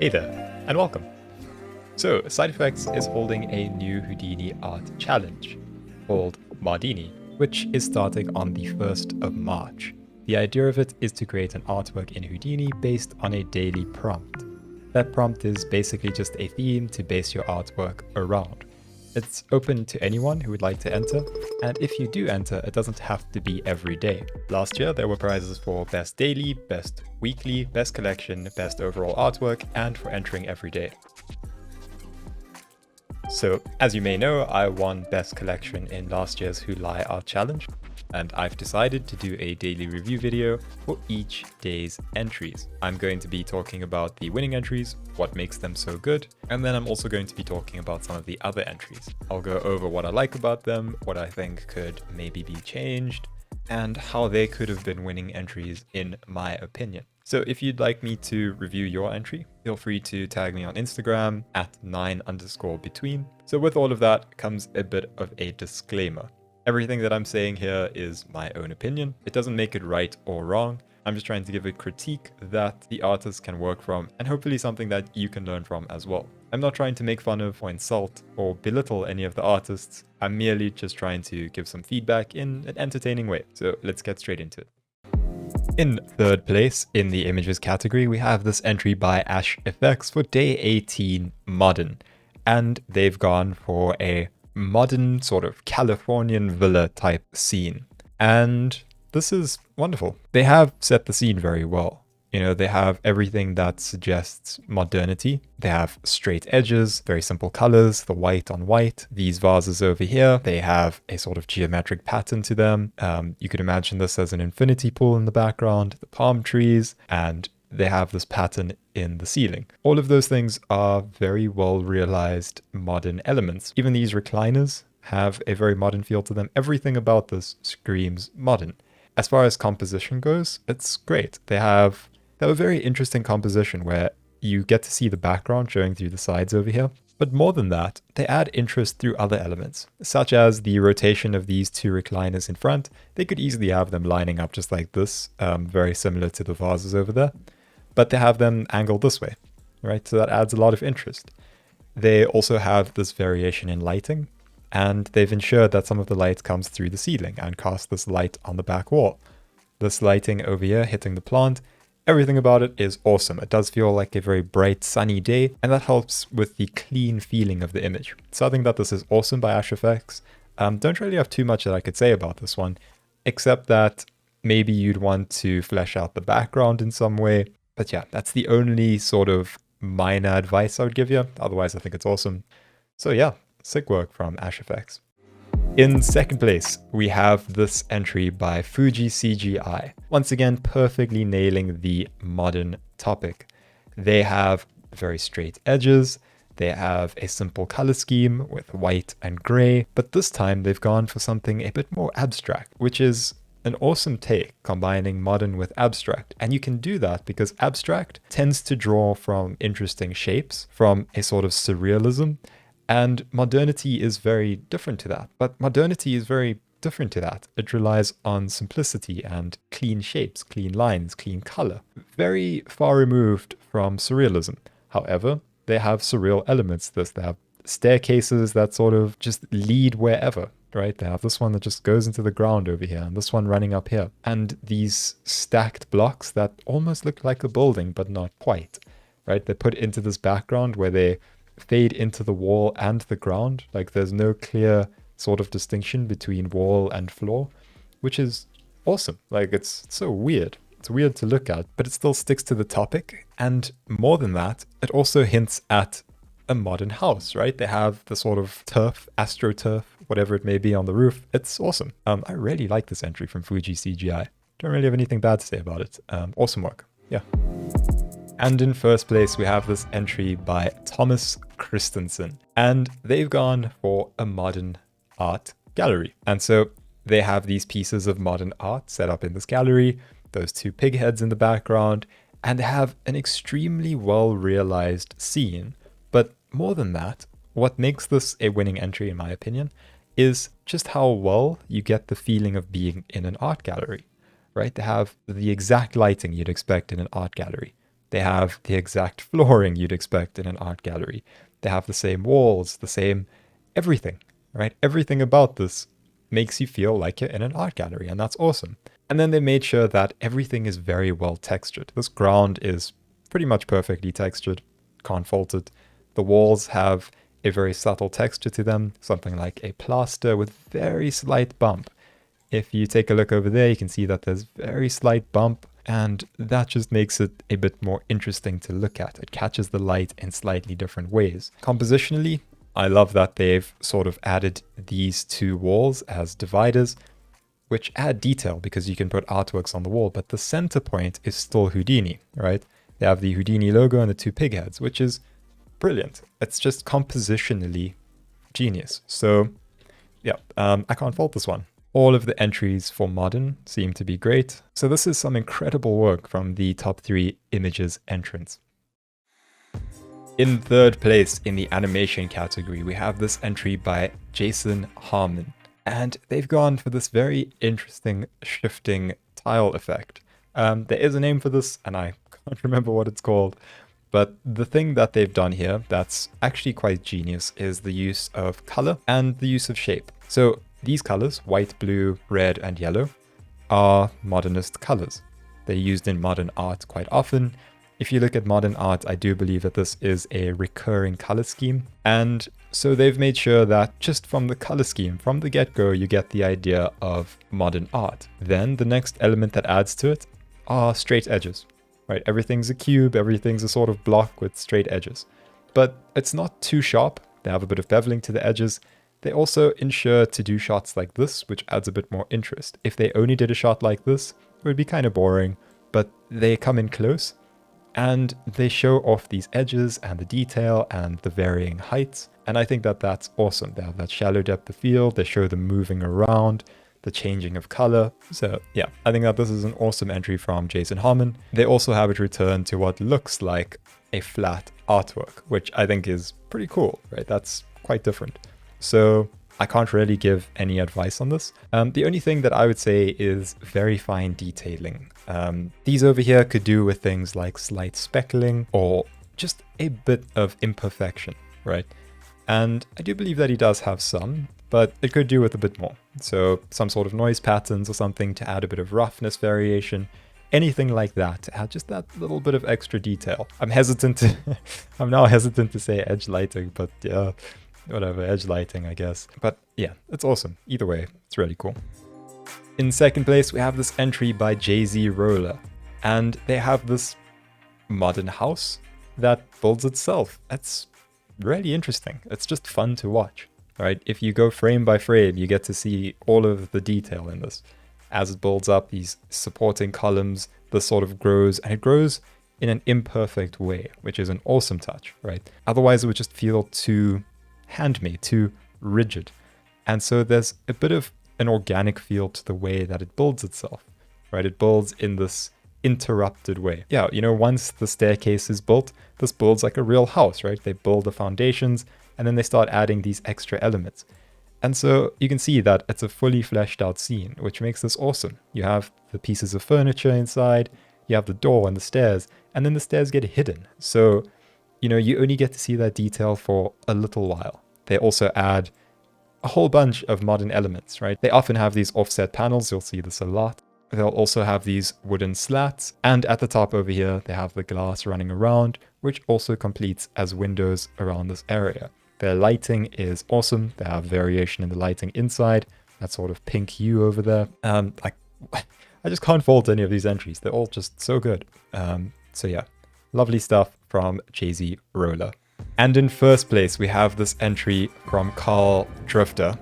Hey there, and welcome. So, Side Effects is holding a new Houdini art challenge called Mardini, which is starting on the 1st of March. The idea of it is to create an artwork in Houdini based on a daily prompt. That prompt is basically just a theme to base your artwork around. It's open to anyone who would like to enter, and if you do enter, it doesn't have to be every day. Last year, there were prizes for Best Daily, Best Weekly, Best Collection, Best Overall Artwork, and for entering every day. So, as you may know, I won Best Collection in last year's Who Lie Art Challenge, and I've decided to do a daily review video for each day's entries. I'm going to be talking about the winning entries, what makes them so good, and then I'm also going to be talking about some of the other entries. I'll go over what I like about them, what I think could maybe be changed, and how they could have been winning entries in my opinion. So if you'd like me to review your entry, feel free to tag me on Instagram at 9_between. So with all of that comes a bit of a disclaimer. Everything that I'm saying here is my own opinion. It doesn't make it right or wrong. I'm just trying to give a critique that the artist can work from and hopefully something that you can learn from as well. I'm not trying to make fun of or insult or belittle any of the artists. I'm merely just trying to give some feedback in an entertaining way. So let's get straight into it. In third place in the images category, we have this entry by AshFX for day 18 modern. And they've gone for a modern sort of Californian villa type scene. And this is wonderful. They have set the scene very well. You know, they have everything that suggests modernity. They have straight edges, very simple colors, the white on white. These vases over here, they have a sort of geometric pattern to them. You could imagine this as an infinity pool in the background, the palm trees, and they have this pattern in the ceiling. All of those things are very well realized modern elements. Even these recliners have a very modern feel to them. Everything about this screams modern. As far as composition goes, it's great. They have a very interesting composition where you get to see the background showing through the sides over here. But more than that, they add interest through other elements, such as the rotation of these two recliners in front. They could easily have them lining up just like this, very similar to the vases over there. But they have them angled this way, right? So that adds a lot of interest. They also have this variation in lighting, and they've ensured that some of the light comes through the ceiling and casts this light on the back wall. This lighting over here hitting the plant, everything about it is awesome. It does feel like a very bright, sunny day, and that helps with the clean feeling of the image. So I think that this is awesome by AshFX. Don't really have too much that I could say about this one, except that maybe you'd want to flesh out the background in some way. But yeah, that's the only sort of minor advice I would give you. Otherwise, I think it's awesome. So yeah, sick work from AshFX. In second place, we have this entry by Fuji CGI. Once again, perfectly nailing the modern topic. They have very straight edges. They have a simple color scheme with white and gray. But this time they've gone for something a bit more abstract, which is an awesome take, combining modern with abstract. And you can do that because abstract tends to draw from interesting shapes, from a sort of surrealism. And modernity is very different to that. But modernity is very different to that. It relies on simplicity and clean shapes, clean lines, clean color. Very far removed from surrealism. However, they have surreal elements to this. They have staircases that sort of just lead wherever, right? They have this one that just goes into the ground over here, and this one running up here. And these stacked blocks that almost look like a building, but not quite, right? They're put into this background where they fade into the wall and the ground. Like there's no clear sort of distinction between wall and floor, which is awesome. Like it's so weird. It's weird to look at, but it still sticks to the topic. And more than that, it also hints at a modern house, right? They have the sort of turf, astroturf, whatever it may be on the roof. It's awesome. I really like this entry from Fuji CGI. Don't really have anything bad to say about it. Awesome work. Yeah. And in first place, we have this entry by Thomas Christensen. And they've gone for a modern art gallery. And so they have these pieces of modern art set up in this gallery, those two pig heads in the background, and they have an extremely well realized scene. But more than that, what makes this a winning entry, in my opinion, is just how well you get the feeling of being in an art gallery, right? They have the exact lighting you'd expect in an art gallery. They have the exact flooring you'd expect in an art gallery. They have the same walls, the same everything, right? Everything about this makes you feel like you're in an art gallery, and that's awesome. And then they made sure that everything is very well textured. This ground is pretty much perfectly textured, can't fault it. The walls have a very subtle texture to them, something like a plaster with very slight bump. If you take a look over there, you can see that there's very slight bump, and that just makes it a bit more interesting to look at. It catches the light in slightly different ways. Compositionally, I love that they've sort of added these two walls as dividers, which add detail because you can put artworks on the wall, but the center point is still Houdini, right? They have the Houdini logo and the two pig heads, which is brilliant. It's just compositionally genius. So yeah, I can't fault this one. All of the entries for modern seem to be great. So this is some incredible work from the top 3 images entrants. In third place in the animation category, we have this entry by Jason Harmon. And they've gone for this very interesting shifting tile effect. There is a name for this, and I can't remember what it's called. But the thing that they've done here that's actually quite genius is the use of color and the use of shape. So these colors, white, blue, red, and yellow, are modernist colors. They're used in modern art quite often. If you look at modern art, I do believe that this is a recurring color scheme. And so they've made sure that just from the color scheme, from the get-go, you get the idea of modern art. Then the next element that adds to it are straight edges. Right, everything's a cube, everything's a sort of block with straight edges. But it's not too sharp. They have a bit of beveling to the edges. They also ensure to do shots like this, which adds a bit more interest. If they only did a shot like this, it would be kind of boring, but they come in close and they show off these edges and the detail and the varying heights. And I think that that's awesome. They have that shallow depth of field. They show them moving around, the changing of color. So yeah, I think that this is an awesome entry from Jason Harmon. They also have it return to what looks like a flat artwork, which I think is pretty cool, right? That's quite different. So I can't really give any advice on this. The only thing that I would say is very fine detailing. These over here could do with things like slight speckling or just a bit of imperfection, right? And I do believe that he does have some, but it could do with a bit more. So some sort of noise patterns or something to add a bit of roughness variation, anything like that, to add just that little bit of extra detail. I'm now hesitant to say edge lighting, but yeah, whatever, edge lighting, I guess. But yeah, it's awesome. Either way, it's really cool. In second place, we have this entry by Jay-Z Roller, and they have this modern house that builds itself. That's really interesting. It's just fun to watch. Right? If you go frame by frame, you get to see all of the detail in this. As it builds up these supporting columns, this sort of grows, and it grows in an imperfect way, which is an awesome touch, right? Otherwise, it would just feel too handmade, too rigid. And so there's a bit of an organic feel to the way that it builds itself, right? It builds in this interrupted way. Yeah, you know, once the staircase is built, this builds like a real house, right? They build the foundations, and then they start adding these extra elements. And so you can see that it's a fully fleshed out scene, which makes this awesome. You have the pieces of furniture inside, you have the door and the stairs, and then the stairs get hidden. So, you know, you only get to see that detail for a little while. They also add a whole bunch of modern elements, right? They often have these offset panels, you'll see this a lot. They'll also have these wooden slats, and at the top over here, they have the glass running around, which also completes as windows around this area. Their lighting is awesome. They have variation in the lighting inside, that sort of pink hue over there. I just can't fault any of these entries. They're all just so good. So yeah, lovely stuff from Jay-Z Roller. And in first place, we have this entry from Carl Drifter.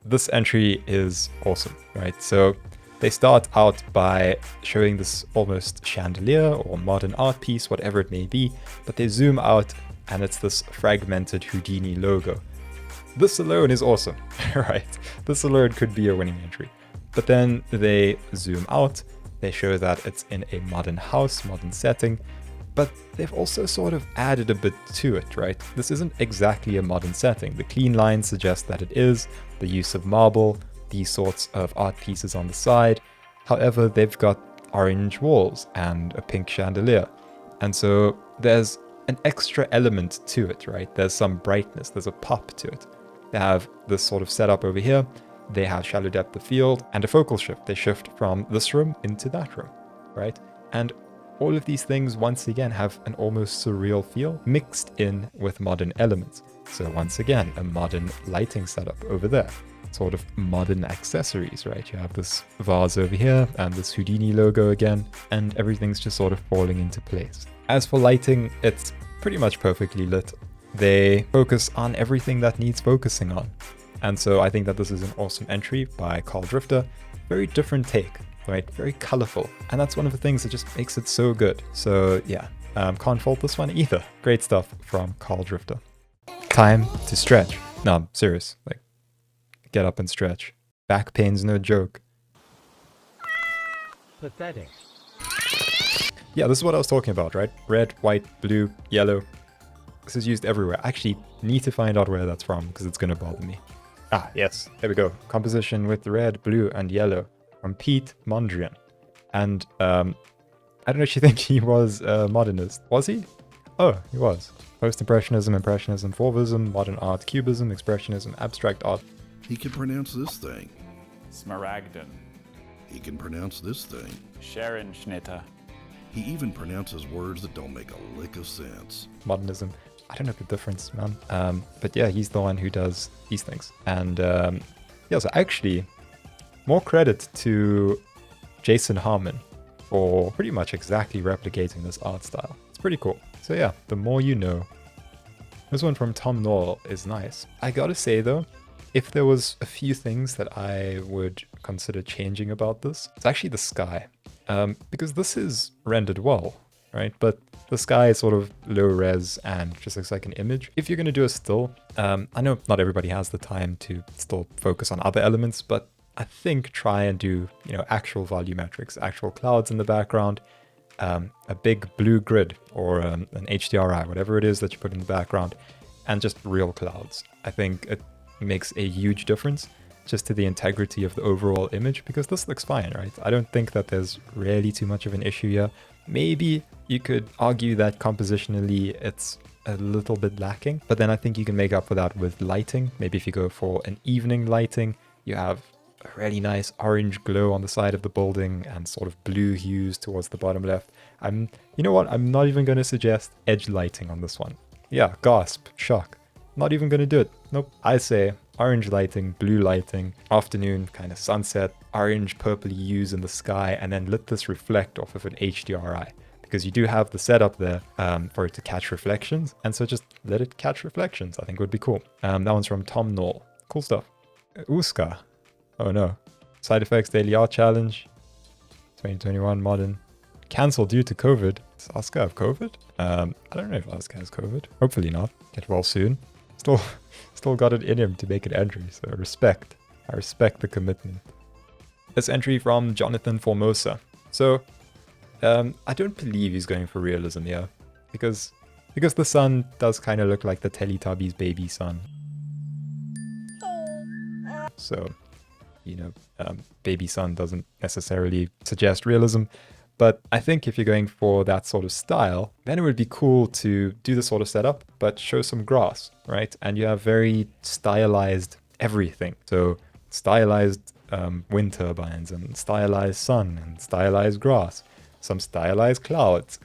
This entry is awesome, right? So they start out by showing this almost chandelier or modern art piece, whatever it may be, but they zoom out and it's this fragmented Houdini logo. This alone is awesome, right? This alone could be a winning entry. But then they zoom out, they show that it's in a modern house, modern setting, but they've also sort of added a bit to it, right? This isn't exactly a modern setting. The clean lines suggest that it is, the use of marble, these sorts of art pieces on the side. However, they've got orange walls and a pink chandelier. And so there's an extra element to it, right? There's some brightness, there's a pop to it. They have this sort of setup over here. They have shallow depth of field and a focal shift. They shift from this room into that room, right? And all of these things, once again, have an almost surreal feel mixed in with modern elements. So once again, a modern lighting setup over there. Sort of modern accessories, right? You have this vase over here and this Houdini logo again, and everything's just sort of falling into place. As for lighting, it's pretty much perfectly lit. They focus on everything that needs focusing on. And so I think that this is an awesome entry by Carl Drifter. Very different take, right? Very colorful. And that's one of the things that just makes it so good. So yeah, can't fault this one either. Great stuff from Carl Drifter. Time to stretch. No, I'm serious. Like, get up and stretch. Back pain's no joke. Pathetic. Yeah, this is what I was talking about, right? Red, white, blue, yellow. This is used everywhere. I actually need to find out where that's from because it's going to bother me. Ah, yes. There we go. Composition with red, blue, and yellow from Pete Mondrian. And I don't actually think he was a modernist. Was he? Oh, he was. Post-impressionism, impressionism, Fauvism, modern art, cubism, expressionism, abstract art. He can pronounce this thing. Smaragden. He can pronounce this thing. Scherenschnitter. He even pronounces words that don't make a lick of sense. Modernism. I don't know the difference, man. But yeah, he's the one who does these things. And yeah, so actually, more credit to Jason Harmon for pretty much exactly replicating this art style. It's pretty cool. So yeah, the more you know. This one from Tom Noel is nice. I gotta say though, if there was a few things that I would consider changing about this, it's actually the sky. Because this is rendered well, right? But the sky is sort of low res and just looks like an image. If you're going to do a still, I know not everybody has the time to still focus on other elements, but I think try and do, you know, actual volumetrics, actual clouds in the background, a big blue grid or an HDRI, whatever it is that you put in the background, and just real clouds. I think it makes a huge difference just to the integrity of the overall image, because this looks fine, right? I don't think that there's really too much of an issue here. Maybe you could argue that compositionally it's a little bit lacking, but then I think you can make up for that with lighting. Maybe if you go for an evening lighting, you have a really nice orange glow on the side of the building and sort of blue hues towards the bottom left. You know what? I'm not even going to suggest edge lighting on this one. Yeah, gasp, shock. Not even going to do it. Nope. I say orange lighting, blue lighting, afternoon kind of sunset, orange purpley hues in the sky, and then let this reflect off of an HDRI, because you do have the setup there for it to catch reflections, and so just let it catch reflections. I think would be cool. That one's from Tom Knoll. Cool stuff. Uska. Oh no. Side Effects Daily Art Challenge 2021 modern. Cancelled due to COVID. Does Oscar have COVID? I don't know if Oscar has COVID. Hopefully not. Get well soon. Still got it in him to make an entry, so respect. I respect the commitment. This entry from Jonathan Formosa. So, I don't believe he's going for realism here, because the sun does kind of look like the Teletubbies baby sun. So, you know, baby sun doesn't necessarily suggest realism. But I think if you're going for that sort of style, then it would be cool to do the sort of setup, but show some grass, right? And you have very stylized everything. So stylized wind turbines and stylized sun and stylized grass, some stylized clouds.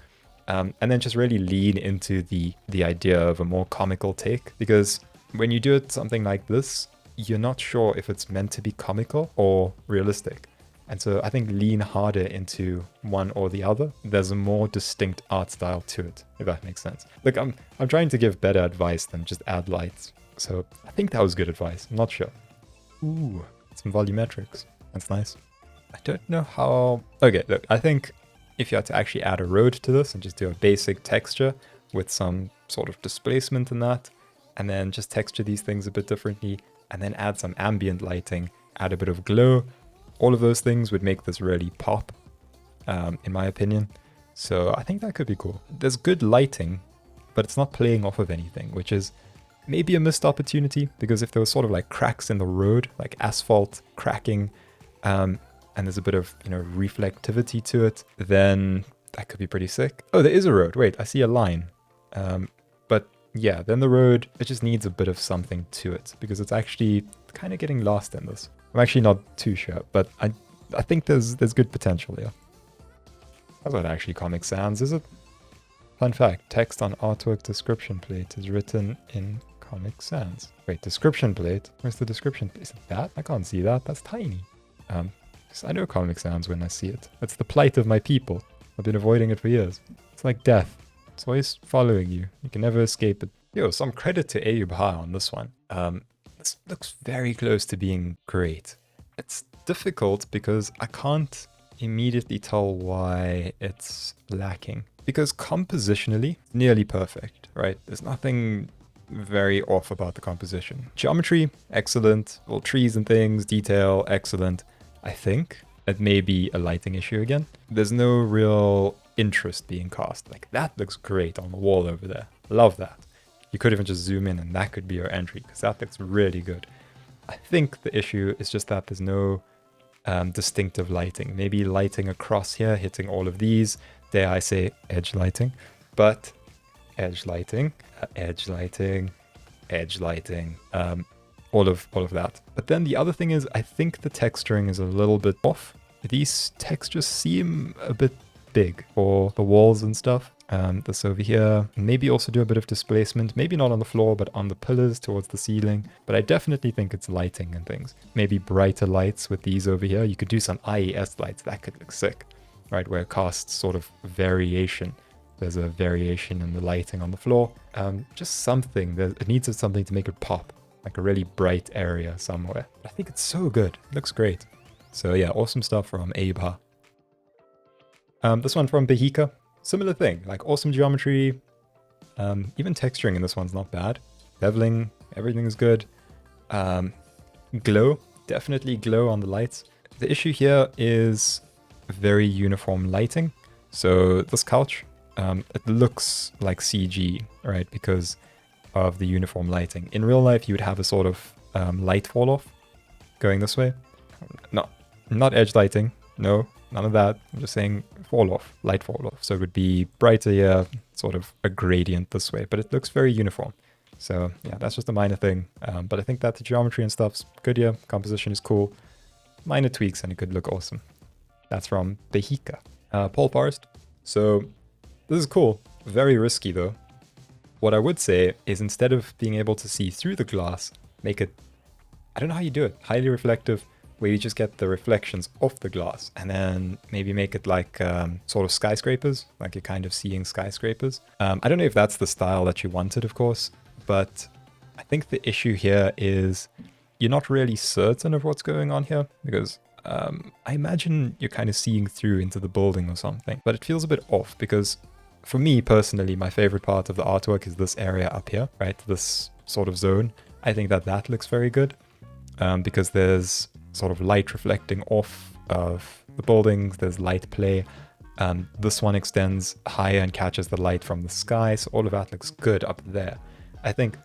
And then just really lean into the idea of a more comical take. Because when you do it something like this, you're not sure if it's meant to be comical or realistic. And so I think lean harder into one or the other. There's a more distinct art style to it, if that makes sense. Look, I'm trying to give better advice than just add lights. So I think that was good advice. I'm not sure. Ooh, some volumetrics. That's nice. I don't know how... Okay, look, I think if you had to actually add a road to this and just do a basic texture with some sort of displacement in that, and then just texture these things a bit differently, and then add some ambient lighting, add a bit of glow, all of those things would make this really pop, in my opinion. So I think that could be cool. There's good lighting, but it's not playing off of anything, which is maybe a missed opportunity, because if there was sort of like cracks in the road, like asphalt cracking, and there's a bit of, you know, reflectivity to it, then that could be pretty sick. Oh, there is a road. Wait, I see a line. But yeah, then the road, it just needs a bit of something to it, because it's actually kind of getting lost in this. I'm actually not too sure, but I think there's good potential here. That's not actually Comic Sans, is it? Fun fact, text on artwork description plate is written in Comic Sans. Wait, description plate? Where's the description? Is it that? I can't see that. That's tiny. 'Cause I know Comic Sans when I see it. It's the plight of my people. I've been avoiding it for years. It's like death. It's always following you. You can never escape it. Yo, some credit to Ayub Ha on this one. This looks very close to being great. It's difficult because I can't immediately tell why it's lacking. Because compositionally, nearly perfect, right? There's nothing very off about the composition. Geometry, excellent. All trees and things, detail, excellent. I think it may be a lighting issue again. There's no real interest being cast. Like, that looks great on the wall over there. Love that. You could even just zoom in and that could be your entry, because that looks really good. I think the issue is just that there's no distinctive lighting. Maybe lighting across here, hitting all of these. Dare I say edge lighting, but edge lighting, edge lighting, edge lighting, all of that. But then the other thing is, I think the texturing is a little bit off. These textures seem a bit big for the walls and stuff. This over here, maybe also do a bit of displacement, maybe not on the floor, but on the pillars towards the ceiling. But I definitely think it's lighting and things. Maybe brighter lights with these over here. You could do some IES lights, that could look sick, right? Where it casts sort of variation. There's a variation in the lighting on the floor. Just something, it needs something to make it pop, like a really bright area somewhere. I think it's so good, it looks great. So yeah, awesome stuff from Ayub Ha. This one from Behika. Similar thing, like awesome geometry, even texturing in this one's not bad. Beveling, everything is good. Glow, definitely glow on the lights. The issue here is very uniform lighting. So this couch, it looks like CG, right? Because of the uniform lighting. In real life, you would have a sort of light fall off going this way. No, not edge lighting, no. None of that. I'm just saying fall off, light fall off. So it would be brighter here, sort of a gradient this way, but it looks very uniform. So yeah, that's just a minor thing. But I think that the geometry and stuff's good here. Composition is cool. Minor tweaks and it could look awesome. That's from Behika. Paul Forest. So this is cool. Very risky though. What I would say is, instead of being able to see through the glass, make it, I don't know how you do it, highly reflective, where you just get the reflections off the glass, and then maybe make it like sort of skyscrapers, like you're kind of seeing skyscrapers. I don't know if that's the style that you wanted, of course, but I think the issue here is you're not really certain of what's going on here, because I imagine you're kind of seeing through into the building or something, but it feels a bit off, because for me personally, my favorite part of the artwork is this area up here, right? This sort of zone. I think that looks very good, because there's sort of light reflecting off of the buildings, there's light play. This one extends higher and catches the light from the sky, so all of that looks good up there. I think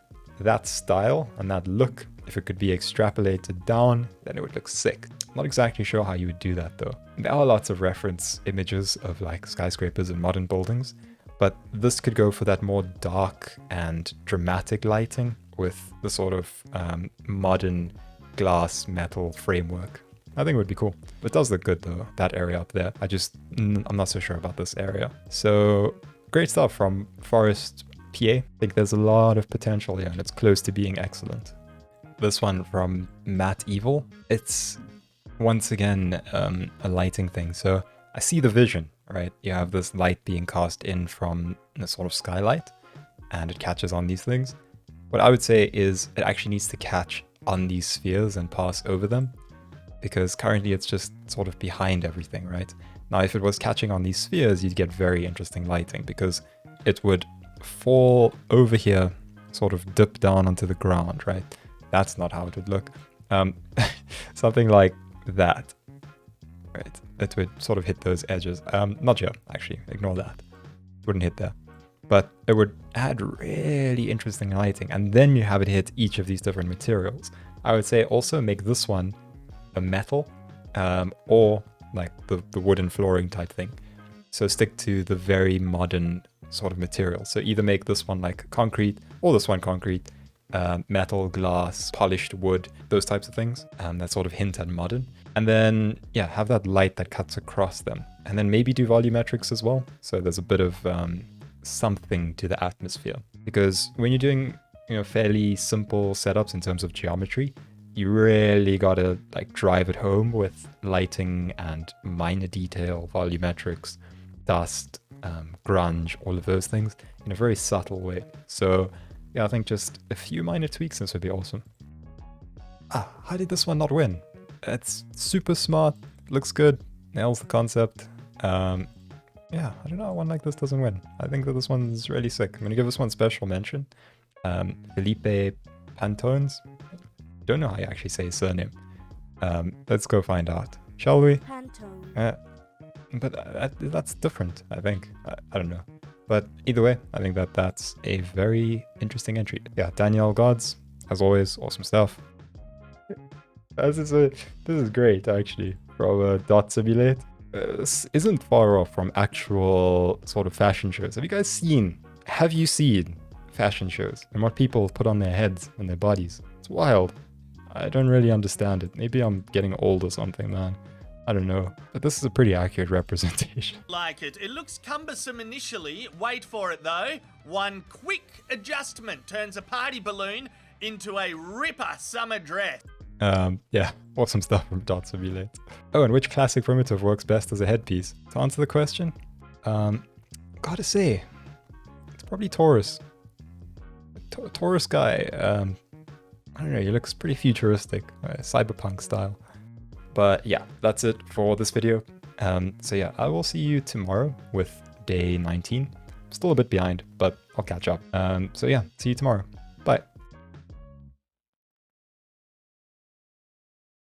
that style and that look, if it could be extrapolated down, then it would look sick. I'm not exactly sure how you would do that though. There are lots of reference images of like skyscrapers and modern buildings, but this could go for that more dark and dramatic lighting with the sort of modern glass metal framework. I think it would be cool. It does look good though, that area up there. I'm not so sure about this area. So great stuff from Forest PA. I think there's a lot of potential here and it's close to being excellent. This one from Matt Evil. It's once again a lighting thing. So I see the vision, right? You have this light being cast in from a sort of skylight and it catches on these things. What I would say is it actually needs to catch on these spheres and pass over them, because currently it's just sort of behind everything, right? Now, if it was catching on these spheres, you'd get very interesting lighting, because it would fall over here, sort of dip down onto the ground, right? That's not how it would look. Something like that. right? That would sort of hit those edges. Not here, actually. Ignore that. Wouldn't hit there. But it would add really interesting lighting. And then you have it hit each of these different materials. I would say also make this one a metal or like the wooden flooring type thing. So stick to the very modern sort of material. So either make this one like concrete or this one concrete, metal, glass, polished wood, those types of things that sort of hint at modern. And then, yeah, have that light that cuts across them. And then maybe do volumetrics as well. So there's a bit of something to the atmosphere. Because when you're doing, you know, fairly simple setups in terms of geometry, you really gotta like drive it home with lighting and minor detail, volumetrics, dust, grunge, all of those things in a very subtle way. So yeah, I think just a few minor tweaks, this would be awesome. How did this one not win? It's super smart, looks good, nails the concept. Yeah, I don't know, one like this doesn't win. I think that this one's really sick. I'm gonna give this one special mention. Felipe Pantones. Don't know how you actually say his surname. Let's go find out, shall we? Pantone. But that's different, I think. I don't know. But either way, I think that that's a very interesting entry. Yeah, Danielle Gods, as always, awesome stuff. This is great, actually, from Dot Simulate. This isn't far off from actual sort of fashion shows. Have you seen fashion shows and what people put on their heads and their bodies? It's wild. I don't really understand it. Maybe I'm getting old or something, man. I don't know. But this is a pretty accurate representation. Like it. It looks cumbersome initially. Wait for it though. One quick adjustment turns a party balloon into a ripper summer dress. Yeah, awesome stuff from Dot Simulate. Oh, and which classic primitive works best as a headpiece? To answer the question, gotta say, it's probably Taurus. Taurus guy, I don't know, he looks pretty futuristic, cyberpunk style. But yeah, that's it for this video. So yeah, I will see you tomorrow with day 19. I'm still a bit behind, but I'll catch up. So yeah, see you tomorrow. Bye.